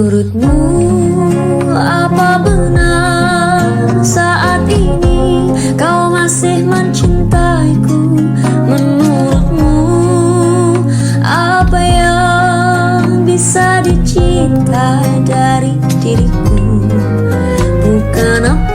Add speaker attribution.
Speaker 1: Menurutmu apa benar saat ini kau masih mencintaiku? Menurutmu apa yang bisa dicinta dari diriku? Bukan apa